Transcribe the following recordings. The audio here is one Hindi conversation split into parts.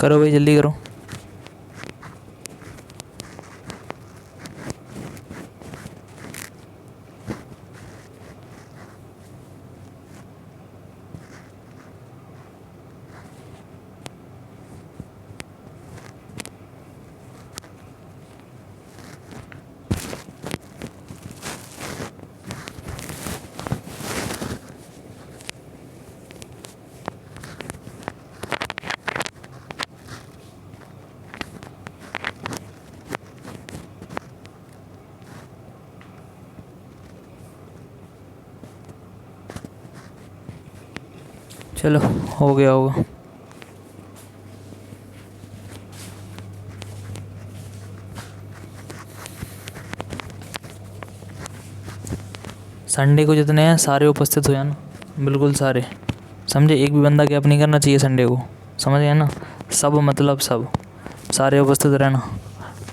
करो भाई, जल्दी करो। चलो, हो गया होगा। संडे को जितने हैं सारे उपस्थित हो जाना, बिल्कुल सारे, समझे। एक भी बंदा गैप नहीं करना चाहिए संडे को, समझ गए ना। सब मतलब सब, सारे उपस्थित रहना,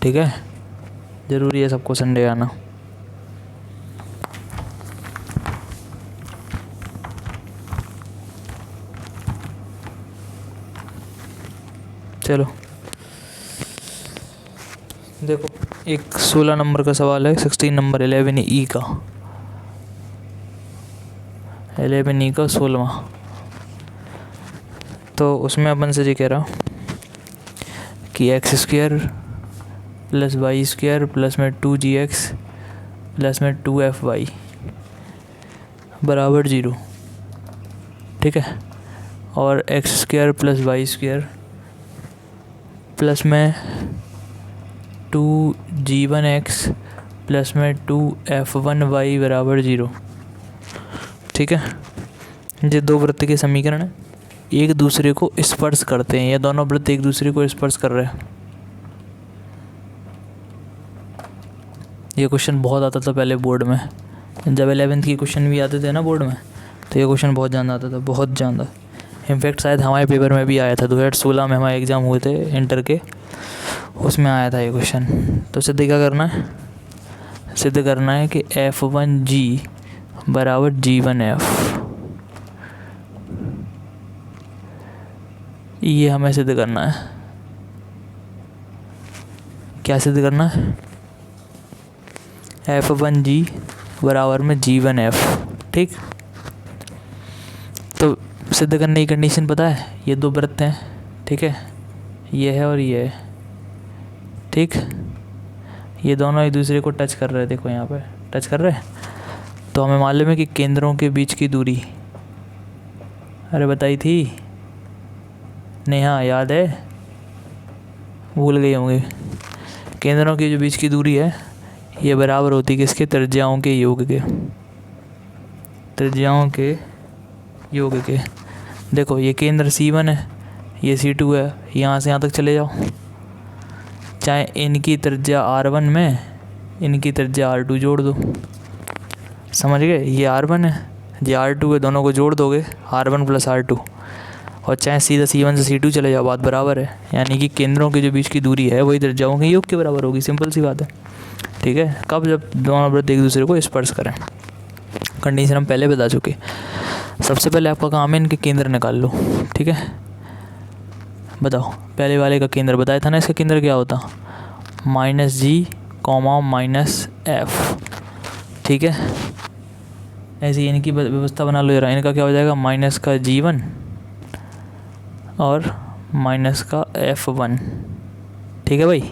ठीक है। ज़रूरी है सबको संडे आना। चलो देखो, एक 16 नंबर का सवाल है, 16 नंबर 11E का, 11E का 16वां। तो उसमें अपन से ये कह रहा कि x² प्लस y² प्लस में 2gx प्लस में 2fy बराबर 0, ठीक है। और x² प्लस y² प्लस में 2g1x प्लस में 2f1y बराबर 0, ठीक है। ये दो वृत्त के समीकरण हैं, एक दूसरे को स्पर्श करते हैं, ये दोनों वृत्त एक दूसरे को स्पर्श कर रहे हैं। ये क्वेश्चन बहुत आता था पहले बोर्ड में, जब 11th की क्वेश्चन भी आते थे ना बोर्ड में, तो ये क्वेश्चन बहुत ज़्यादा आता था, बहुत ज़्यादा। इनफैक्ट शायद हमारे पेपर में भी आया था, 2016 में हमारे एग्ज़ाम हुए थे इंटर के, उसमें आया था ये क्वेश्चन। तो सिद्ध क्या करना है, सिद्ध करना है कि F1G बराबर G1F, ये हमें सिद्ध करना है। क्या सिद्ध करना है, F1G बराबर में G1F, ठीक। तो सिद्ध करने की कंडीशन पता है, ये दो वृत्त हैं, ठीक है, ये है और ये है, ठीक। ये दोनों एक दूसरे को टच कर रहे हैं, देखो यहाँ पे टच कर रहे हैं। तो हमें मालूम है कि केंद्रों के बीच की दूरी, अरे बताई थी नेहा, याद है, भूल गए होंगे। केंद्रों के जो बीच की दूरी है ये बराबर होती है किसके, त्रिज्याओं के योग के, त्रिज्याओं के योग के। देखो ये केंद्र C1 है, ये C2 है, यहाँ से यहाँ तक चले जाओ, चाहे इनकी त्रिज्या R1 में इनकी त्रिज्या R2 जोड़ दो, समझ गए। ये R1 है, ये R2 है, दोनों को जोड़ दोगे R1 प्लस R2, और चाहे सीधा C1 से C2 चले जाओ, बात बराबर है। यानी कि केंद्रों के जो बीच की दूरी है वही त्रिज्याओं के योग के बराबर होगी, सिंपल सी बात है, ठीक है। कब, जब दोनों वृत्त एक दूसरे को स्पर्श करें। कंडीशन हम पहले बता चुके। सबसे पहले आपका काम है इनके केंद्र निकाल लो, ठीक है। बताओ, पहले वाले का केंद्र बताया था ना, इसका केंद्र क्या होता, -G, -F, ठीक है। ऐसे इनकी व्यवस्था बना लो जरा, इनका क्या हो जाएगा, माइनस का G1 और माइनस का F1, ठीक है भाई।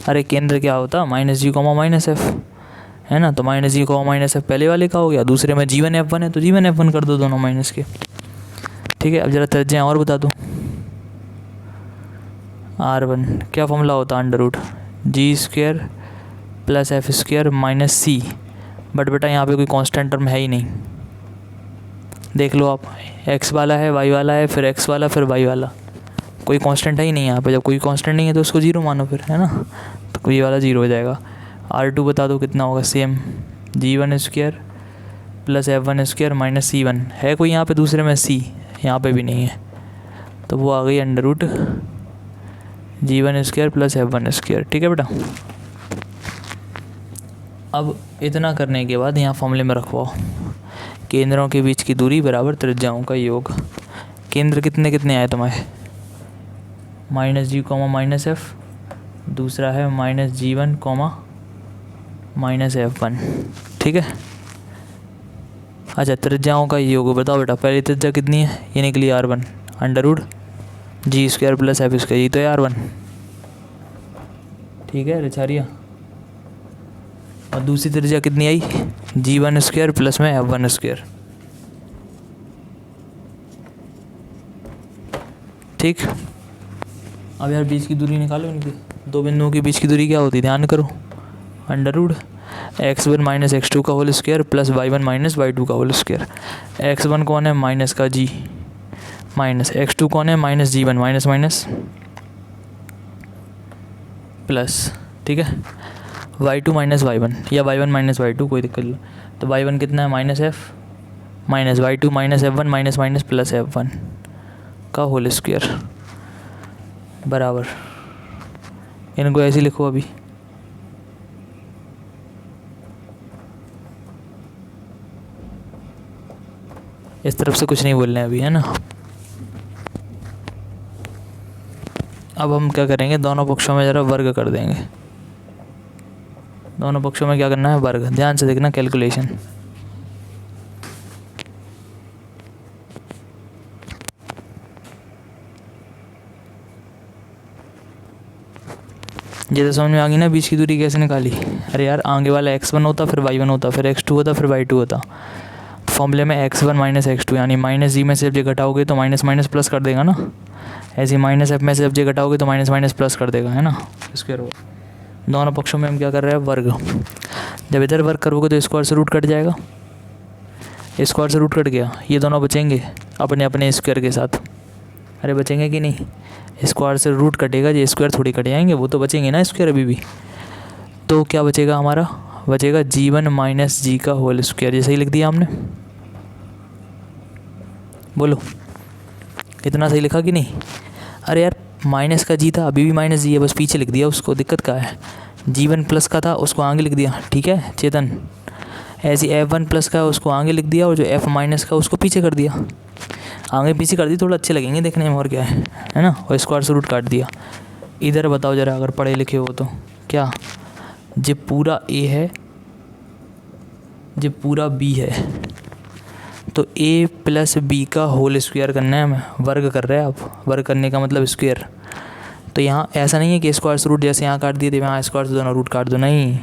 अरे केंद्र क्या होता, -G, -F, है ना। तो -G, -F पहले वाले का हो गया, दूसरे में G1F1 है तो G1F1 कर दो दोनों माइनस के, ठीक है। अब जरा त्रिज्या और बता दो। R1 क्या फॉर्मूला होता, √G² plus F² minus C, but बेटा यहाँ पे कोई कांस्टेंट टर्म है ही नहीं, देख लो आप, x वाला है, y वाला है, फिर x वाला, फिर y वाला, कोई कांस्टेंट है ही नहीं यहाँ पे। जब कोई कांस्टेंट नहीं है तो उसको 0 मानो फिर, है ना। तो ये वाला 0 हो जाएगा। R2 बता दो कितना होगा, same G1² plus F1² minus C1, है कोई यहाँ पे दूसरे में C, यहाँ पे भी नहीं है, तो वो आ गई √G1² प्लस F1², ठीक है बेटा। अब इतना करने के बाद यहाँ फॉर्मूले में रखवाओ, केंद्रों के बीच की दूरी बराबर त्रिज्याओं का योग। केंद्र कितने कितने आए तुम्हारे, minus G comma minus F, दूसरा है minus G one comma minus F one. ठीक है। अच्छा, त्रिज्याओं का ये होगा, बताओ बेटा पहली त्रिज्या कितनी है, ये निकली R one, under root G square plus F square, ये तो है आर वन। ठीक है रिचारिया। और दूसरी त्रिज्या कितनी आई, जी वन स्क्वायर प्लस में एफ वन स्क्वायर। ठीक। अब यार बीच की दूरी निकालो इनकी, दो बिंदुओं के बीच की दूरी क्या होती है, ध्यान करो, under root X one minus X two का whole square plus Y one minus Y two का होल स्क्वायर। एक्स वन कौन है, माइनस का जी, माइनस एक्स टू कौन है, minus G one, minus minus plus. ठीक है। Y two minus Y one या Y one minus Y two, कोई दिक्कत नहीं। तो वाई वन कितना है, minus F minus Y two minus F one minus minus plus F one का होल स्क्वायर बराबर, इनको ऐसे लिखो अभी। इस तरफ से कुछ नहीं बोलना है अभी, है ना। अब हम क्या करेंगे, दोनों पक्षों में ज़रा वर्ग कर देंगे। दोनों पक्षों में क्या करना है, वर्ग। ध्यान से देखना कैलकुलेशन। जैसे समझ में आ गई ना बीच की दूरी कैसे निकाली। अरे यार आगे वाला x1 होता, फिर y1 होता, फिर x2 होता, फिर y2 होता। फॉर्मूले में x1 माइनस x2 यानी माइनस जी में से जब घटाओगे तो माइनस माइनस प्लस कर देगा ना, ऐसे माइनस एफ में से जब घटाओगे तो माइनस माइनस प्लस कर देगा, है ना, स्क्वायर होगा। दोनों पक्षों में हम क्या कर रहे हैं, वर्ग। जब इधर वर्ग करोगे तो स्क्वायर से रूट कट जाएगा, स्क्वायर से रूट कट गया, ये दोनों बचेंगे अपने अपने स्क्वायर के साथ। अरे बचेंगे कि नहीं, स्क्वायर से रूट कटेगा, ये स्क्वायर थोड़ी कट जाएंगे, वो तो बचेंगे ना स्क्वायर अभी भी। तो क्या बचेगा हमारा, बचेगा जी वन माइनस जी का होल स्क्वायर, जैसे ही लिख दिया हमने। बोलो कितना सही लिखा कि नहीं। अरे यार माइनस का जी था, अभी भी माइनस जी है, बस पीछे लिख दिया उसको, दिक्कत क्या है। जी वन प्लस का था उसको आगे लिख दिया, ठीक है चेतन। ऐसे एफ वन प्लस का उसको आगे लिख दिया, और जो एफ माइनस का उसको पीछे कर दिया, आगे पीछे कर दी, थोड़ा अच्छे लगेंगे देखने में, और क्या है ना। और स्क्वायर से रूट काट दिया। इधर बताओ ज़रा, अगर पढ़े लिखे हो तो क्या, जब पूरा ए है, जब पूरा बी है, तो ए प्लस बी का होल स्क्वायर करना है हमें, वर्ग कर रहे हैं आप, वर्ग करने का मतलब स्क्वायर। तो यहाँ ऐसा नहीं है कि स्क्वायर से रूट जैसे यहाँ काट दिए थे वहाँ स्क्वायर से दोनों रूट काट दो, नहीं,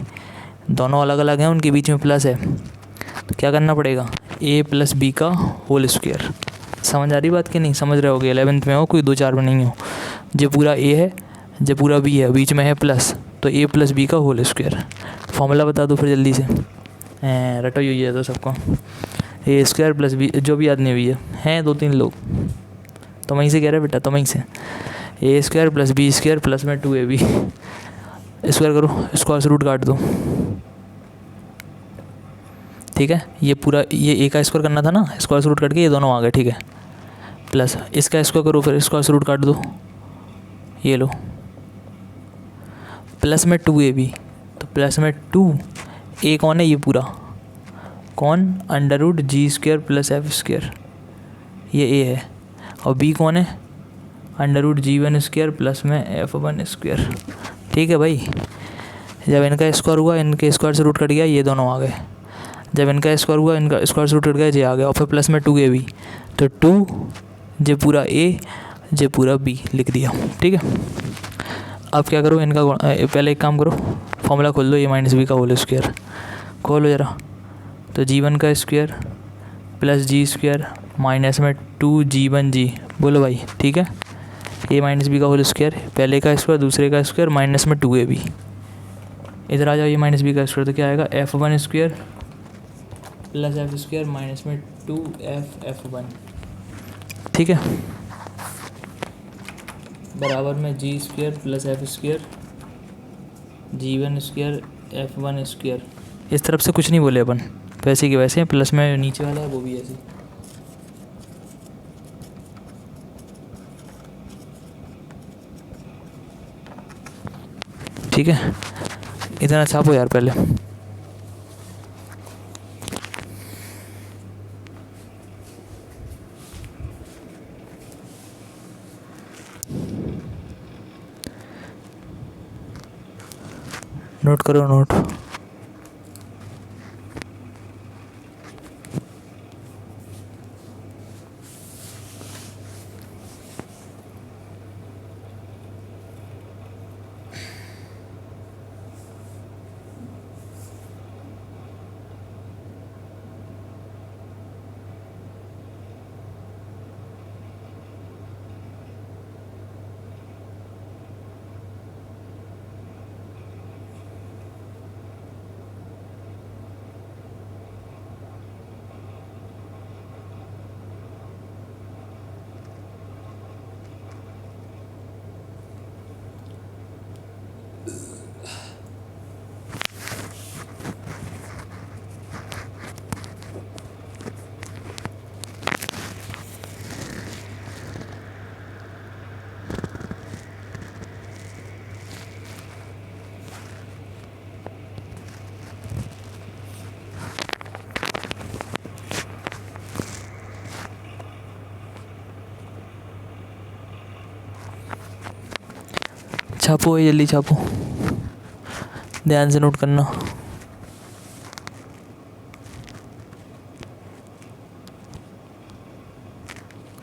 दोनों अलग अलग हैं, उनके बीच में प्लस है। तो क्या करना पड़ेगा, ए प्लस बी का होल स्क्वायर। समझ आ रही बात कि नहीं, समझ रहे होगे, 11th में हो, कोई 2-4 में नहीं हो। जब पूरा ए है, जब पूरा बी है, बीच में है प्लस, तो ए प्लस बी का होल स्क्वायर। फॉर्मूला बता दो फिर जल्दी से, रटो ही है तो सबको, ए स्क्वायर प्लस बी, जो भी याद नहीं हुई है 2-3 लोग, तो वहीं से कह रहे बेटा, तो वहीं से A square plus B square plus में 2ab स्क्वायर करो, स्क्वायर से रूट काट दो। ठीक है, ये पूरा, ये ए का स्क्वायर करना था ना, स्क्वायर से रूट काट के ये दोनों आ गए, ठीक है। प्लस इसका स्क्वायर करो, फिर स्क्वायर से रूट काट दो, ये लो, प्लस में 2ab, तो प्लस में 2, ए कौन है, ये पूरा कौन, under root G square plus F square, ये ए है। और बी कौन है, अंडर रूट जी वन स्क्वायर प्लस में एफ वन स्क्वायर। ठीक है भाई, जब इनका स्क्वायर हुआ, इनके स्क्वायर से रूट कट गया, ये दोनों आ गए। जब इनका स्क्वायर हुआ, इनका स्क्वायर से रूट कट गया, ये आ गया, और फिर प्लस में 2ab, तो 2 जे पूरा ए जे पूरा बी लिख दिया। ठीक है, अब क्या करो, इनका पहले एक काम करो, फॉर्मूला खोल दो, ए माइनस बी का होल स्क्वायर खोलो ज़रा। तो जी वन का स्क्वायर प्लस जी स्क्वायर माइनस में 2g1g, बोलो भाई, ठीक है। ए माइनस बी का होल स्क्वायर, पहले का स्क्वायर दूसरे का स्क्वायर माइनस में 2ab, इधर आ जाओ, ये माइनस बी का स्क्वायर, तो क्या आएगा, F one square plus F square minus में 2f(f1), ठीक है, बराबर में G square plus F square G one square F one square. इस तरफ से कुछ नहीं बोले अपन, वैसे कि वैसे, प्लस में नीचे वाला है वो भी ऐसे। ठीक है, इतना छापो यार पहले। नोट करो नोट। छापो, ये जल्दी छापो, ध्यान से नोट करना।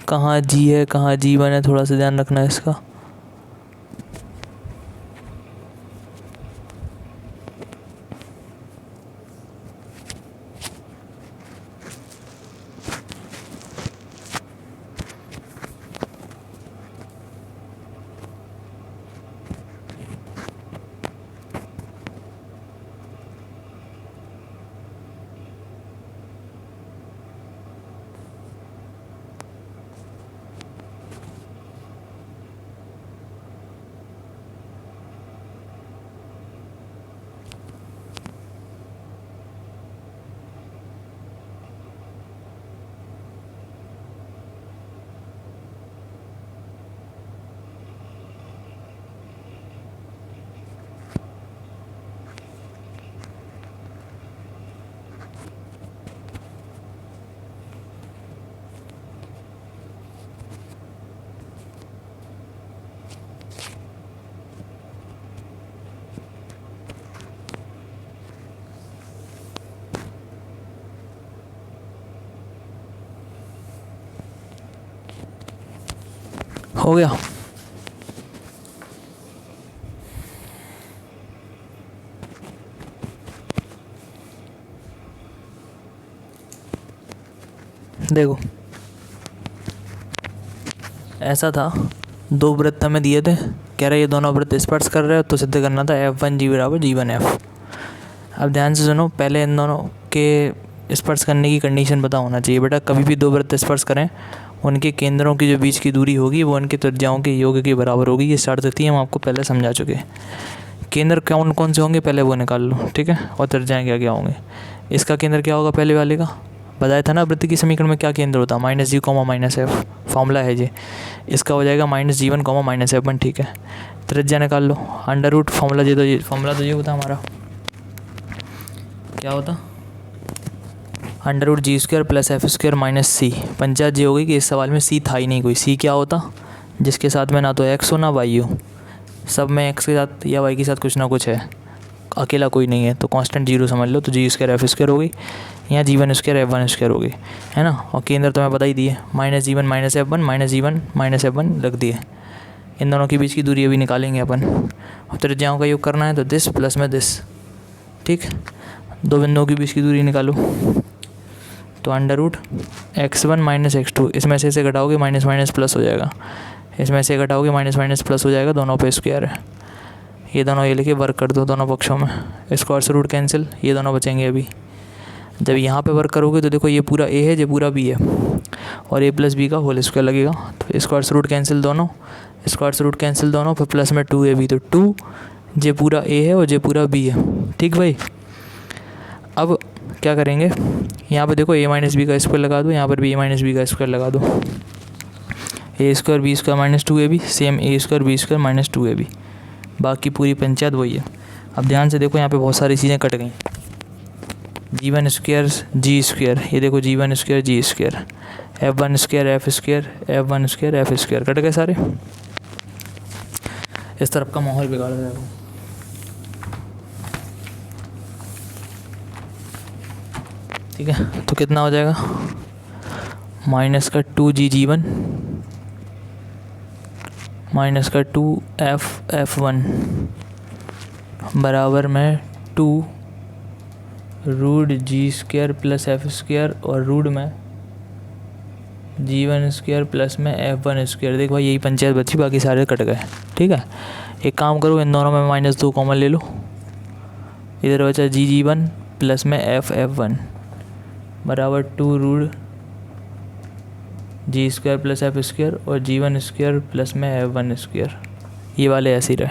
कहाँ जी है कहाँ जीवन है, थोड़ा सा ध्यान रखना है इसका। हो गया। देखो ऐसा था, दो वृत्त हमें दिए थे, कह रहे ये दोनों वृत्त स्पर्श कर रहे हो, तो सिद्ध करना था F1G बराबर G1F। अब ध्यान से सुनो, पहले इन दोनों के स्पर्श करने की कंडीशन पता होना चाहिए बेटा। कभी भी दो वृत्त स्पर्श करें, उनके केंद्रों की जो बीच की दूरी होगी वो उनकी त्रिज्याओं के योग के बराबर होगी। ये शर्त थी, हम आपको पहले समझा चुके हैं। केंद्र कौन कौन से होंगे पहले वो निकाल लो, ठीक है, और त्रिज्याएँ क्या क्या होंगे। इसका केंद्र क्या होगा पहले वाले का, बताया था ना वृत्त की समीकरण में क्या केंद्र होता है, -G, -F, फॉर्मूला है जी। इसका हो जाएगा -G1, -F1, ठीक है। त्रिज्या निकाल लो, अंडर रूट, फॉर्मूला ये होता हमारा, क्या होता, √G² + F² - C। पंचायत ये हो गई कि इस सवाल में C था ही नहीं कोई। C क्या होता, जिसके साथ में ना तो x हो ना y हो, सब में x के साथ या y के साथ कुछ ना कुछ है, अकेला कोई नहीं है, तो कांस्टेंट 0 समझ लो। तो G² F² हो गई, यहाँ G1² F1² हो गई, है ना। और केंद्र तो मैं बता ही दिए, -G1 -F1 -G1 -F1 रख दिए। इन दोनों के बीच की दूरी अभी निकालेंगे अपन, और त्रिज्याओं का योग करना है, तो दिस प्लस में दिस, ठीक। दो बिंदुओं के बीच की दूरी निकालो, तो √x1 - x2, इसमें से इसे घटाओगे माइनस माइनस प्लस हो जाएगा, इसमें से घटाओगे माइनस माइनस प्लस हो जाएगा, दोनों पे स्क्वायर है। ये दोनों ये लेके वर्क कर दो दोनों पक्षों में, स्क्वायर से रूट कैंसिल, ये दोनों बचेंगे अभी। जब यहाँ पे वर्क करोगे तो देखो ये पूरा a है, ये पूरा b है, और a + b का होल स्क्वायर लगेगा, तो स्क्वायर से रूट कैंसिल दोनों, स्क्वायर से रूट कैंसिल दोनों, फिर प्लस में 2ab, तो 2 ये पूरा a है और ये पूरा b है, ठीक भाई। अब क्या करेंगे, यहाँ पे देखो a - b का स्क्वायर लगा दो, यहाँ पर भी a - b का स्क्वायर लगा दो, a² b² - 2ab, same a² b² - 2ab, बाकी पूरी पंचायत वही है। अब ध्यान से देखो, यहाँ पे बहुत सारी चीज़ें कट गई, G1² G², ये देखो G1² G², F1² F² F1² F² cut गए सारे। इस तरफ का माहौल बिगाड़ जाएगा। ठीक है, तो कितना हो जाएगा, माइनस का 2g1 माइनस का 2f(f1) बराबर में 2 root G square plus F square और रूट में g1 स्क्वायर प्लस में f1 स्क्वायर। देख भाई यही पंचायत बची, बाकी सारे कट गए। ठीक है, एक काम करो, इन दोनों में -2 कॉमन ले लो, इधर बचा g1 प्लस में f(f1) बराबर 2 root G square plus F square और g1 स्क्वायर प्लस में f1 स्क्वायर। ये वाले ऐसे ही रहे,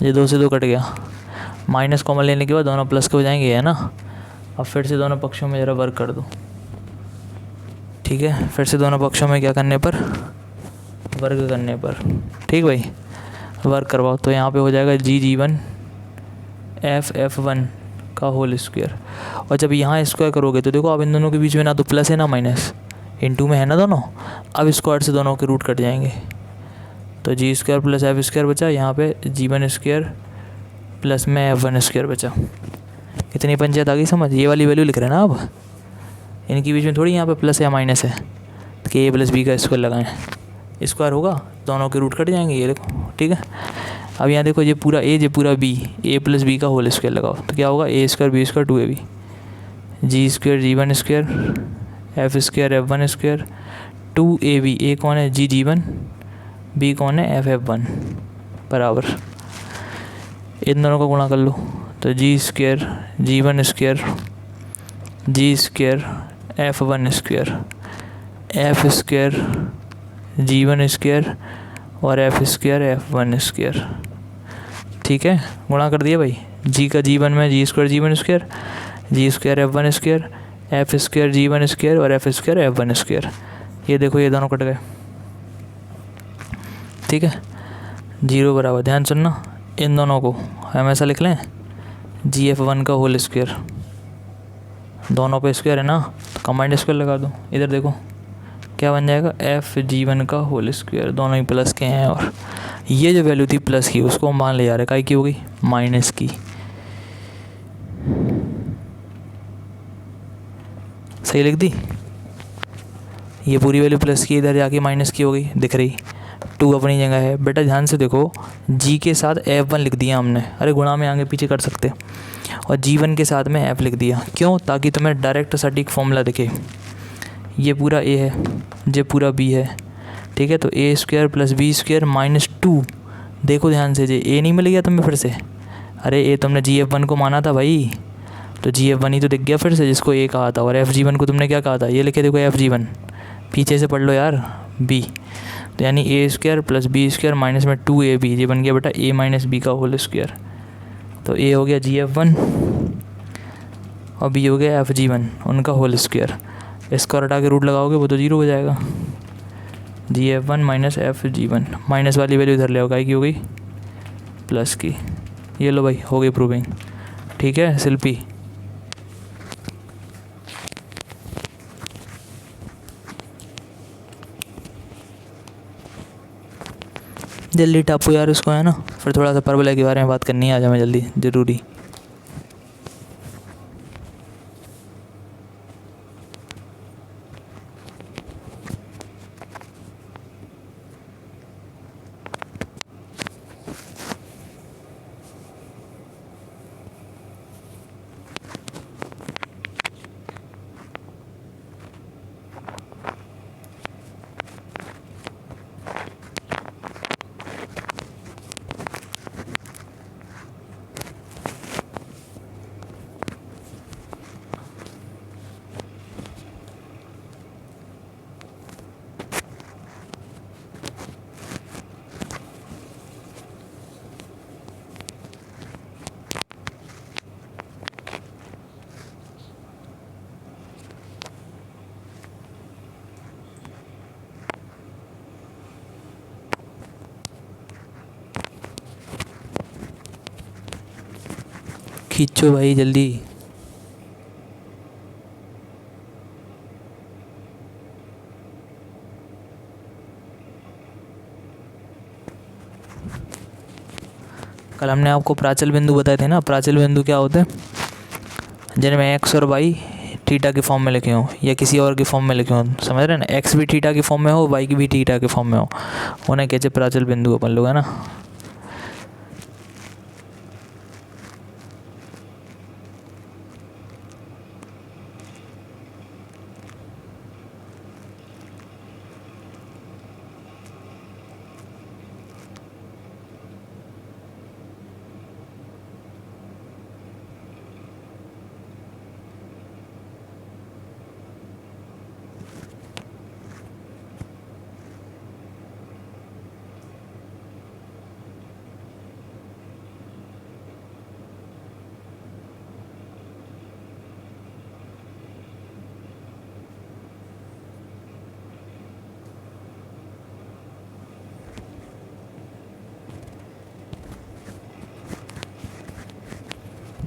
ये 2 से 2 कट गया, माइनस कॉमन लेने के बाद दोनों प्लस के हो जाएंगे, है ना। अब फिर से दोनों पक्षों में ज़रा वर्क कर दो। ठीक है, फिर से दोनों पक्षों में क्या करने पर, वर्ग करने पर। ठीक भाई, वर्क करवाओ, तो यहाँ पे हो जाएगा g1 f(f1) का होल स्क्वायर। और जब यहाँ स्क्वायर करोगे तो देखो अब इन दोनों के बीच में ना तो प्लस है ना माइनस, इनटू में है ना दोनों। अब स्क्वायर से दोनों के रूट कट जाएंगे, तो G square plus F square बचा, यहाँ पे g1 स्क्वायर प्लस में f1 स्क्वायर बचा। इतनी पंचायत आ गई समझ। ये वाली वैल्यू लिख रहे हैं ना, अब इनके बीच में थोड़ी यहाँ पे प्लस या माइनस है, तो कि a प्लस बी का स्क्वायर लगाएं, स्क्वायर होगा, दोनों के रूट कट जाएंगे, ये देखो। ठीक है, अब यहाँ देखो, ये पूरा a, ये पूरा b, a प्लस बी का होल स्क्वायर लगाओ, तो क्या होगा, a square B square 2ab, जी square g1 square F square f1 square 2ab। a कौन है, g1, b कौन है, f(f1) बराबर, इन दोनों का गुणा कर लो, तो G square g1 square G square f(1) square F square g1 square और एफ स्क्वायर f(1) स्क्वायर। ठीक है, गुणा कर दिया भाई, जी का g1 में G square g1 square, G square f(1) square, F square g1 square और एफ स्क्वायर f(1) स्क्वायर। ये देखो ये दोनों कट गए। ठीक है, 0 बराबर, ध्यान सुनना, इन दोनों को हम ऐसा लिख लें, gf(1) का होल स्क्वायर, दोनों पे स्क्वायर है ना, तो कम्बाइंड स्क्वायर लगा दो। इधर देखो क्या बन जाएगा, f(g1) का होल स्क्वायर, दोनों ही प्लस के हैं, और ये जो वैल्यू थी प्लस की उसको हम मान ले जा रहे, काई की हो गई, माइनस की। सही लिख दी, ये पूरी वैल्यू प्लस की, इधर जाके माइनस की हो गई, दिख रही, 2 अपनी जगह है। बेटा ध्यान से देखो, g के साथ f(1) लिख दिया हमने, अरे गुणा में आगे पीछे कर सकते, और g1 के साथ में f लिख दिया, क्यों, ताकि तुम्हें डायरेक्ट सटीक फॉर्मूला दिखे। ये पूरा a है, ये पूरा b है। ठीक है, तो a square plus B square -2, देखो ध्यान से, ये a नहीं मिल गया तुम्हें फिर से, अरे a तुमने gf(1) को माना था भाई, तो gf(1) ही तो दिख गया फिर से, जिसको a कहा था, और f(g1) को तुमने क्या कहा था, ये लिखे देखो f(g1), पीछे से पढ़ लो यार b, तो यानी a square plus B square minus में 2ab, ये बन गया बेटा a माइनस बी का होल स्क्वायर। तो a हो गया gf(1) और b हो गया f(g1), उनका होल स्क्वायर। इसको हटा के रूट लगाओगे वो तो 0 हो जाएगा, gf(1) माइनस f(g1), माइनस वाली वैल्यू इधर ले आओ, काय की हो गई, प्लस की। ये लो भाई, हो गई प्रूविंग। ठीक है शिल्पी, जल्दी टापो यार इसको, है ना, फिर थोड़ा सा परवलय के बारे में बात करनी है आज हमें, जल्दी ज़रूरी। खींचो भाई जल्दी। कल हमने आपको प्राचल बिंदु बताए थे ना, प्राचल बिंदु क्या होते हैं, जिनमें एक्स और वाई थीटा के फॉर्म में लिखे हों या किसी और के फॉर्म में लिखे हों, समझ रहे हैं ना, एक्स भी थीटा के फॉर्म में हो, वाई की भी थीटा के फॉर्म में हो, उन्हें कहते प्राचल बिंदु अपन लोग, है ना।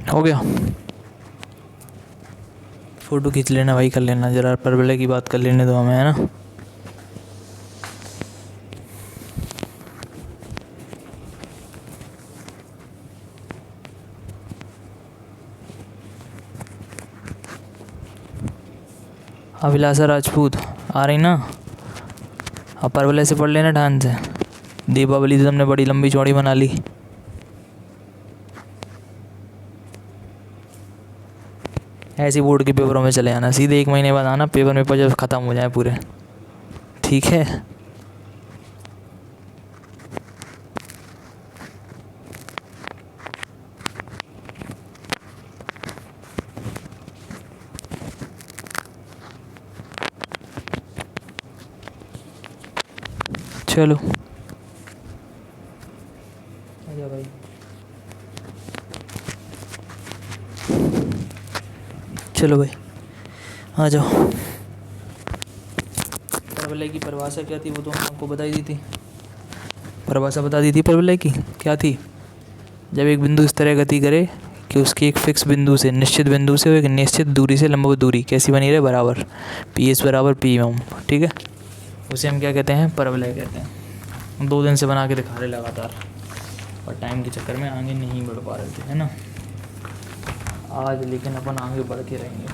हो गया, फ़ोटो खींच लेना भाई, कर लेना ज़रा, परवलय की बात कर लेने दो हमें, है ना। अभिलाषा राजपूत आ रही ना, अब परवलय से पढ़ लेना ध्यान से। दीपावली तो तुमने बड़ी लंबी चौड़ी बना ली। ऐसी बोर्ड के पेपरों में चले आना, सीधे 1 महीने बाद आना, पेपर में जब ख़त्म हो जाए पूरे, ठीक है। चलो आजा भाई, चलो भाई आ जाओ। परवलय की परिभाषा क्या थी वो तो हमको बता ही दी थी, परिभाषा बता दी थी परवलय की क्या थी। जब एक बिंदु इस तरह गति करे कि उसके एक फिक्स बिंदु से, निश्चित बिंदु से, एक निश्चित दूरी से लंबवत दूरी कैसी बनी रहे, बराबर, पी एस बराबर पी एम, ठीक है, उसे हम क्या कहते हैं, परवलय कहते हैं। 2 दिन से बना के दिखा रहे लगातार, और टाइम के चक्कर में आगे नहीं बढ़ पा रहे थे, है ना आज, लेकिन अपन आगे बढ़ के रहेंगे।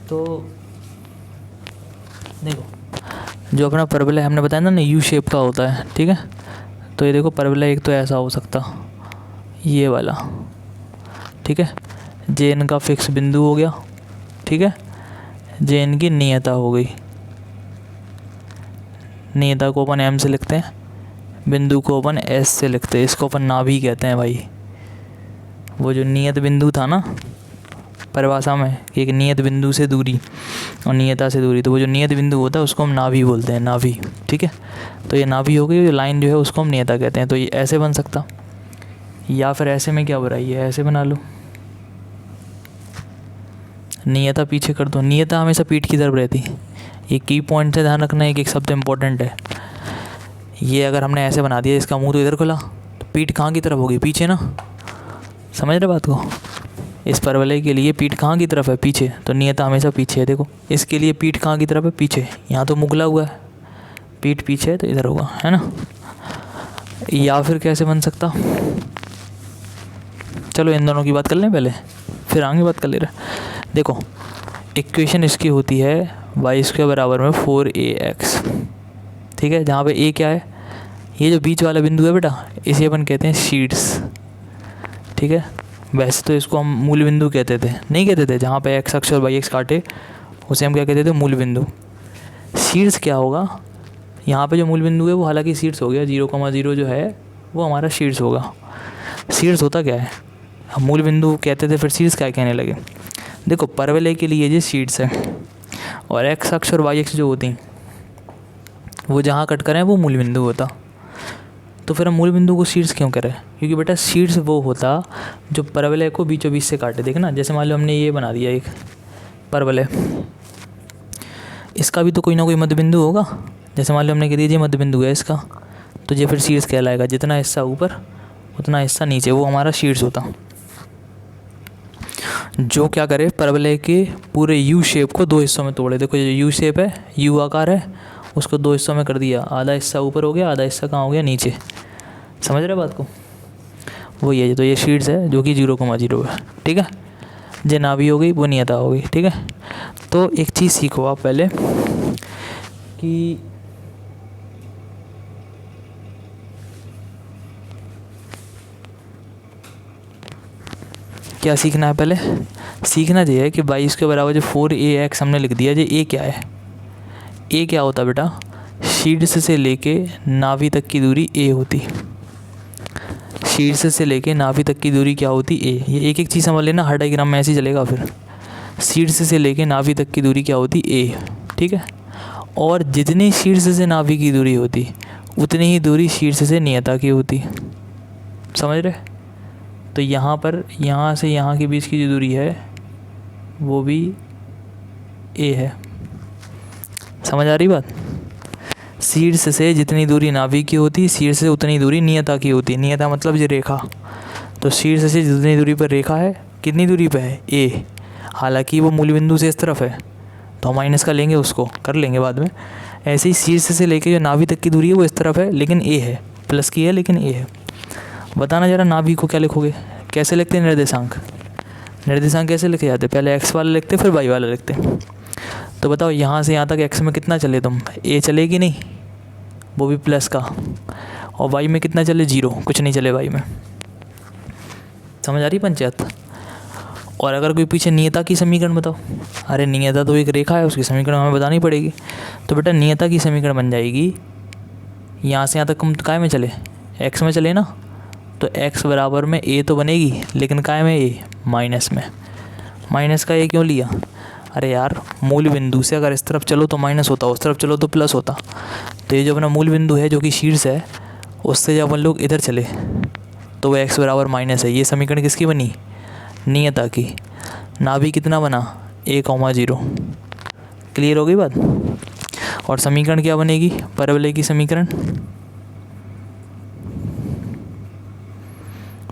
तो देखो, जो अपना परवलय हमने बताया ना यू शेप का होता है, ठीक है। तो ये देखो परवलय एक तो ऐसा हो सकता, ये वाला, ठीक है, जे एन का फिक्स बिंदु हो गया, ठीक है, जे एन की नियता हो गई, नियता को अपन एम से लिखते हैं, बिंदु को अपन एस से लिखते हैं, इसको अपन नाभि कहते हैं भाई। वो जो नियत बिंदु था ना परिभाषा में, एक नियत बिंदु से दूरी और नियता से दूरी, तो वो जो नियत बिंदु होता है उसको हम नाभि बोलते हैं, नाभि, ठीक है। तो ये नाभि हो गई, लाइन जो है उसको हम नियता कहते हैं। तो ये ऐसे बन सकता, या फिर ऐसे में क्या बुराई है, ऐसे बना लो, नियता पीछे कर दो, नियता हमेशा पीठ की तरफ रहती। ये की पॉइंट से ध्यान रखना है, एक शब्द इम्पोर्टेंट है। ये अगर हमने ऐसे बना दिया, इसका मुंह तो इधर खुला, तो पीठ कहाँ की तरफ होगी, पीछे ना, समझ रहे बात को। इस परवलय के लिए पीठ कहाँ की तरफ है, पीछे, तो नियता हमेशा पीछे है। देखो इसके लिए पीठ कहाँ की तरफ है, पीछे, यहाँ तो मुगला हुआ है, पीठ पीछे है तो इधर होगा, है ना। या फिर कैसे बन सकता, चलो इन दोनों की बात कर लें पहले, फिर आगे बात कर ले रहे। देखो इक्वेशन इसकी होती है y² बराबर में 4ax, ठीक है, जहाँ पे a क्या है, ये जो बीच वाला बिंदु है बेटा, इसे अपन कहते हैं शीर्ष, ठीक है। वैसे तो इसको हम मूल बिंदु कहते थे, नहीं कहते थे, जहाँ पे x अक्ष और y अक्ष काटे उसे हम क्या कहते थे, मूल बिंदु। शीर्ष क्या होगा, यहाँ पे जो मूल बिंदु है वो हालांकि शीर्ष हो गया, 0,0 जो है वो हमारा शीर्ष होगा। शीर्ष होता क्या है, हम मूल बिंदु कहते थे, फिर शीर्ष क्या कहने लगे। देखो परवलय के लिए ये शीर्ष है, और x अक्ष और y अक्ष जो होती वो जहाँ कट करें वो मूल बिंदु होता। तो फिर हम मूल बिंदु को शीर्ष क्यों करें, क्योंकि बेटा शीर्ष वो होता जो परवलय को बीचों बीच से काटे। देखना जैसे मान लो हमने ये बना दिया एक परवलय, इसका भी तो कोई ना कोई मध्य बिंदु होगा। जैसे मान लो हमने कह दिया मध्य बिंदु है इसका, तो ये फिर शीर्ष कहलाएगा। जितना हिस्सा ऊपर उतना हिस्सा नीचे, वो हमारा शीर्ष होता। जो क्या करे, परवलय के पूरे यू शेप को 2 हिस्सों में तोड़े। देखो ये यू शेप है, यू आकार है, उसको 2 हिस्सों में कर दिया, आधा हिस्सा ऊपर हो गया, आधा हिस्सा कहाँ हो गया, नीचे। समझ रहे बात को। वही है। तो ये शीट्स है जो कि 0,0 है, ठीक है। जो नाभि हो गई वो नियता हो गई, ठीक है। तो एक चीज़ सीखो आप पहले कि क्या सीखना है, पहले सीखना ये है कि 22 के बराबर जो 4ax हमने लिख दिया, जो ए क्या है, ए क्या होता बेटा, शीर्ष से लेके नाभि तक की दूरी ए होती। शीर्ष से लेके नाभि तक की दूरी क्या होती, ए। ये एक एक चीज़ समझ लेना, हर डायग्राम में ऐसे ही चलेगा। फिर शीर्ष से लेके नाभि तक की दूरी क्या होती, ए, ठीक है। और जितनी शीर्ष से नाभि की दूरी होती उतनी ही दूरी शीर्ष से नियता की होती, समझ रहे। तो यहाँ पर यहाँ से यहाँ के बीच की जो दूरी है वो भी ए है, समझ आ रही बात। शीर्ष से जितनी दूरी नाभि की होती, शीर्ष से उतनी दूरी नियता की होती। नियता मतलब ये रेखा। तो शीर्ष से जितनी दूरी पर रेखा है, कितनी दूरी पे है, ए। हालांकि वो मूल बिंदु से इस तरफ है तो हम माइनस का लेंगे, उसको कर लेंगे बाद में। ऐसे ही शीर्ष से लेके जो नाभि तक की दूरी है वो इस तरफ है, लेकिन ए है, प्लस की है लेकिन ए है। बताना ज़रा नाभि को क्या लिखोगे, कैसे लिखते हैं निर्देशांक। निर्देशांक कैसे लिखे जाते, पहले एक्स वाला लिखते फिर वाई वाला लिखते। तो बताओ यहाँ से यहाँ तक एक्स में कितना चले तुम, ए चलेगी नहीं, वो भी प्लस का। और वाई में कितना चले, 0, कुछ नहीं चले वाई में। समझ आ रही पंचायत। और अगर कोई पीछे नियता की समीकरण बताओ, अरे नियता तो एक रेखा है, उसकी समीकरण हमें बतानी पड़ेगी। तो बेटा नियता की समीकरण बन जाएगी, यहाँ से यहाँ तक हम काय में चले, एक्स में चले ना, तो एक्स बराबर में ए तो बनेगी, लेकिन काय में, ए माइनस में। माइनस का ए क्यों लिया, अरे यार मूल बिंदु से अगर इस तरफ चलो तो माइनस होता, उस तरफ चलो तो प्लस होता। तो ये जो अपना मूल बिंदु है जो कि शीर्ष है, उससे जब अपन लोग इधर चले तो वो एक्स बराबर माइनस है। ये समीकरण किसकी बनी, नियता की। नाभि कितना बना, a,0। क्लियर हो गई बात। और समीकरण क्या बनेगी, परवलय की समीकरण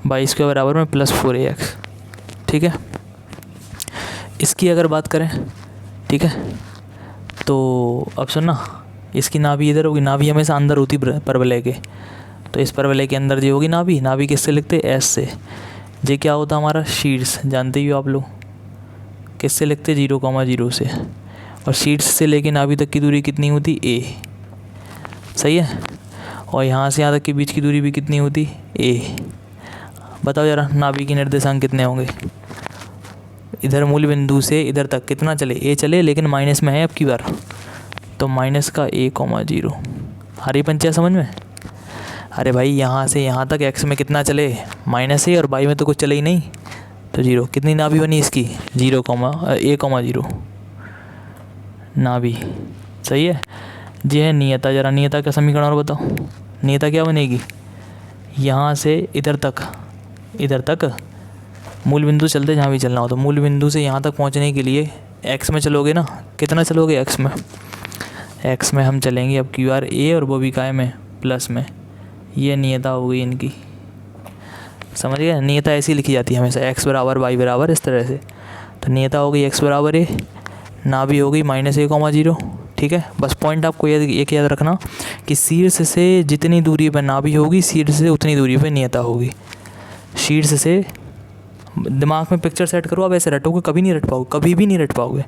22 के बराबर में प्लस 4ax, ठीक है। इसकी अगर बात करें, ठीक है, तो अब सुनना, इसकी नाभि इधर होगी, नाभि हमेशा अंदर होती परवलय के। तो इस परवलय के अंदर जो होगी नाभि, नाभि किससे लिखते, एस से। ये क्या होता हमारा शीर्ष, जानते ही हो आप लोग, किससे लिखते, 0,0 से। और शीर्ष से लेके नाभि तक की दूरी कितनी होती, ए, सही है। और यहाँ से यहाँ तक के बीच की दूरी भी कितनी होती, ए। बताओ जरा नाभि के निर्देशांक कितने होंगे, इधर मूल बिंदु से इधर तक कितना चले, ए चले, लेकिन माइनस में है अब की बार, तो माइनस का a,0। हरी पंचायत समझ में। अरे भाई यहाँ से यहाँ तक एक्स में कितना चले, माइनस है, और वाई में तो कुछ चले ही नहीं, तो 0। कितनी नाभि बनी इसकी, a,0 नाभि, सही है। ये है नियता। जरा नियता का समीकरण और बताओ, नियता क्या बनेगी, यहाँ से इधर तक मूल बिंदु चलते जहाँ भी चलना हो, तो मूल बिंदु से यहाँ तक पहुँचने के लिए एक्स में चलोगे ना, कितना चलोगे एक्स में हम चलेंगे अब की बार ए, और वो भी काय में, प्लस में। ये नियता हो गई इनकी, समझ गए। नियता ऐसी लिखी जाती है हमेशा, एक्स बराबर वाई बराबर, इस तरह से। तो नियता हो गई एक्स बराबर ए, नाभि हो गई माइनस a,0, ठीक है। बस पॉइंट आपको एक याद रखना कि शीर्ष से जितनी दूरी पर नाभि होगी, शीर्ष से उतनी दूरी पर नियता होगी। शीर्ष से, दिमाग में पिक्चर सेट करो, आप ऐसे रटोगे कभी नहीं रट पाओगे, कभी भी नहीं रट पाओगे।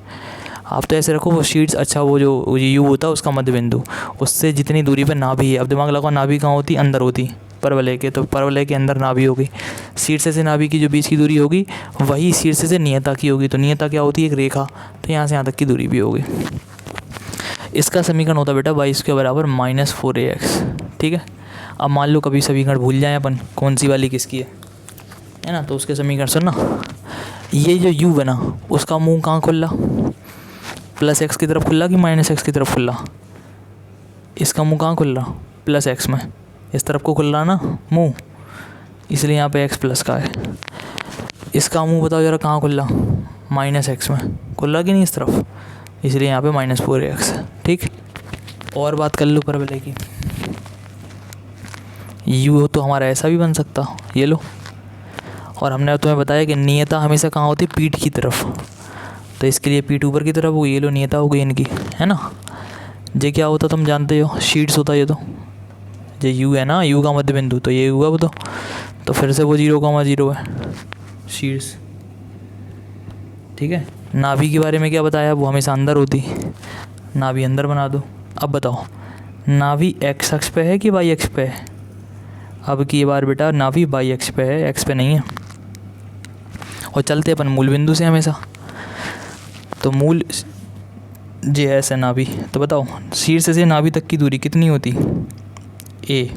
आप तो ऐसे रखो वो शीर्ष, अच्छा वो जो यू होता है उसका मध्य बिंदु, उससे जितनी दूरी पर नाभि है। अब दिमाग लगाओ, नाभि कहाँ होती, अंदर होती परवलय के, तो परवलय के अंदर नाभि होगी। शीर्ष से नाभि की जो बीच की दूरी होगी वही शीर्ष से नियता की होगी। तो नियता क्या होती है, एक रेखा, तो यहाँ से यहाँ तक की दूरी भी होगी। इसका समीकरण होता है बेटा 22 के बराबर -4ax, ठीक है। अब मान लो कभी समीकरण भूल जाएं अपन, कौन सी वाली किसकी है ना, तो उसके समीकरण सुनना। ये जो u बना उसका मुंह कहाँ खुला, +x की तरफ खुला कि -x की तरफ खुला, इसका मुंह कहाँ खुल रहा, +x में, इस तरफ को खुल रहा ना मुंह, इसलिए यहाँ पे x प्लस का है। इसका मुंह बताओ जरा कहाँ खुल रहा, -x में खुल रहा कि नहीं इस तरफ, इसलिए यहाँ पे -4ax, ठीक। और बात कर लो परवलय की, u तो हमारा ऐसा भी बन सकता, ये लो। और हमने तुम्हें बताया कि नियता हमेशा कहाँ होती है, पीठ की तरफ, तो इसके लिए पीठ ऊपर की तरफ हो, ये लो नियता हो गई इनकी, है ना। ये क्या होता तुम जानते हो, शीट्स होता ये, तो ये यू है ना, यू का मध्य बिंदु, तो ये हुआ वो तो तो फिर से वो 0,0 है शीर्ष। ठीक है, नाभि के बारे में क्या बताया, वो हमेशा अंदर होती, नाभि अंदर बना दो। अब बताओ नाभि एक्स अक्ष पे है कि वाई अक्ष पे है? अब की बार बेटा नाभि वाई अक्ष पे है, एक्स पे नहीं है। और चलते अपन मूल बिंदु से हमेशा, तो मूल जे एस है नाभि। तो बताओ शीर्ष से नाभि तक की दूरी कितनी होती? ए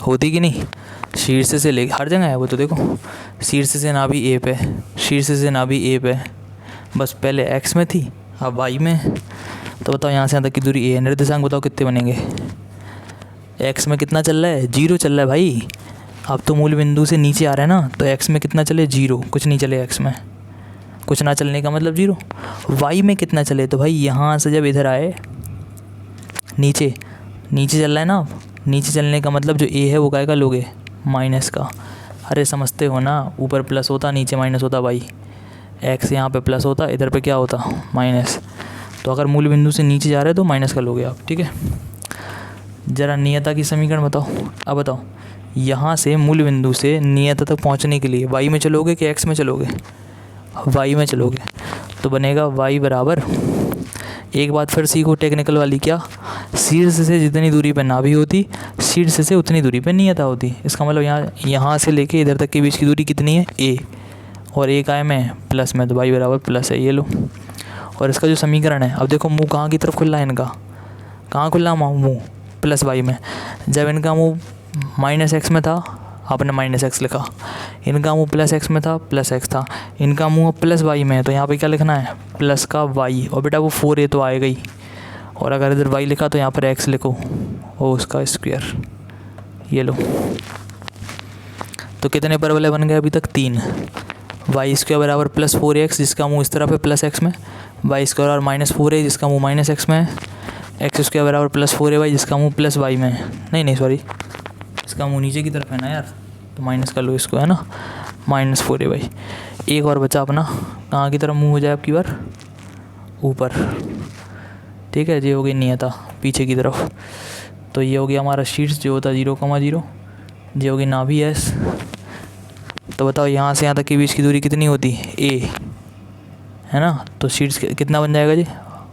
होती कि नहीं? शीर्ष से ले हर जगह है वो, तो देखो शीर्ष से नाभि ए पे, शीर्ष से नाभि ए पे, बस पहले एक्स में थी अब वाई में। तो बताओ यहाँ से यहाँ तक की दूरी ए है। निर्देशांक बताओ कितने बनेंगे? एक्स में कितना चल रहा है? 0 चल रहा है भाई। अब तो मूल बिंदु से नीचे आ रहा है ना, तो एक्स में कितना चले? 0, कुछ नहीं चले एक्स में, कुछ ना चलने का मतलब 0। वाई में कितना चले? तो भाई यहाँ से जब इधर आए नीचे, नीचे चल रहा है ना, नीचे चलने का मतलब जो ए है वो काय का लोगे? माइनस का। अरे समझते हो ना, ऊपर प्लस होता नीचे माइनस होता भाई। एक्स यहाँ पे प्लस होता, इधर पे क्या होता? माइनस। तो अगर मूल बिंदु से नीचे जा रहे हो तो माइनस का लोगे आप। ठीक है, ज़रा नियता की समीकरण बताओ। अब बताओ यहाँ से मूल बिंदु से नियता तक पहुँचने के लिए वाई में चलोगे कि एक्स में चलोगे? वाई में चलोगे, तो बनेगा वाई बराबर, एक बात फिर सीखो टेक्निकल वाली, क्या? शीर्ष से जितनी दूरी पर नाभि होती, शीर्ष से उतनी दूरी पर नियता होती। इसका मतलब यहाँ से लेके इधर तक के बीच की दूरी कितनी है? ए, और ए का है में प्लस में, तो वाई बराबर प्लस है, ये लो। और इसका जो समीकरण है, अब देखो मुंह कहाँ की तरफ खुल रहा है इनका, कहाँ खुल रहा मुँह? प्लस वाई में। जब इनका मुँह माइनस एक्स में था आपने माइनस एक्स लिखा, इनका मुँह प्लस एक्स में था प्लस एक्स था, इनका मुँह प्लस वाई में है, तो यहाँ पे क्या लिखना है? प्लस का वाई। और बेटा वो 4a तो आएगा ही, और अगर इधर वाई लिखा तो यहाँ पर एक्स लिखो और उसका स्क्वायर, ये लो। तो कितने परवलय बन गए अभी तक? 3। वाई स्क्वायर बराबर प्लस 4x जिसका मुँह इस तरफ है प्लस एक्स में, वाई स्क्वायर और माइनस 4a जिसका मुँह माइनस एक्स में है, एक्स स्क्वायर बराबर प्लस 4ay जिसका मुँह प्लस वाई में है। नहीं सॉरी, इसका मुँह नीचे की तरफ है ना यार, तो माइनस कर लो इसको, है ना, माइनस 4ay। एक और बचा अपना, कहाँ की तरफ मुँह हो जाए आपकी बार? ऊपर। ठीक है, ये हो गई नियता पीछे की तरफ। तो ये हो गया हमारा शीर्ष जो होता है 0,0, ये होगी नाभि एस। तो बताओ यहाँ से यहाँ तक के बीच की दूरी कितनी होती? ए, है ना, तो शीर्ष कितना बन जाएगा जी?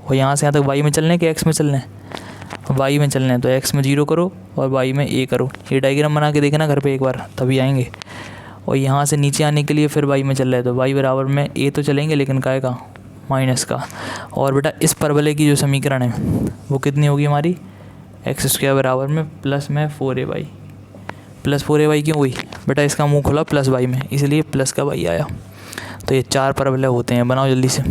और यहाँ से यहाँ तक वाई में चलने के एक्स में चलने? वाई में चलने, तो एक्स में 0 करो और वाई में ए करो। ये डायग्राम बना के देखना घर पे एक बार, तभी आएंगे। और यहाँ से नीचे आने के लिए फिर वाई में चल रहा है, तो वाई बराबर में ए तो चलेंगे लेकिन काय का? माइनस का। और बेटा इस परवलय की जो समीकरण है वो कितनी होगी हमारी? एक्स स्क्वायर बराबर में प्लस में 4ay। प्लस 4ay क्यों हुई बेटा? इसका मुँह खुला प्लस वाई में, इसलिए प्लस का वाई आया। तो ये 4 परवलय होते हैं, बनाओ जल्दी से।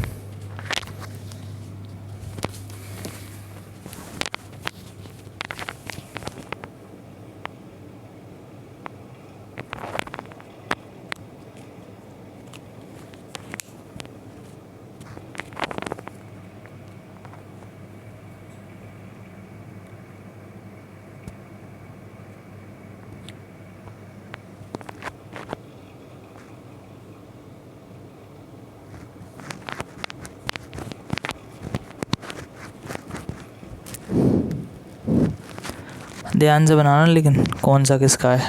ध्यान से बनाना लेकिन कौन सा किसका है।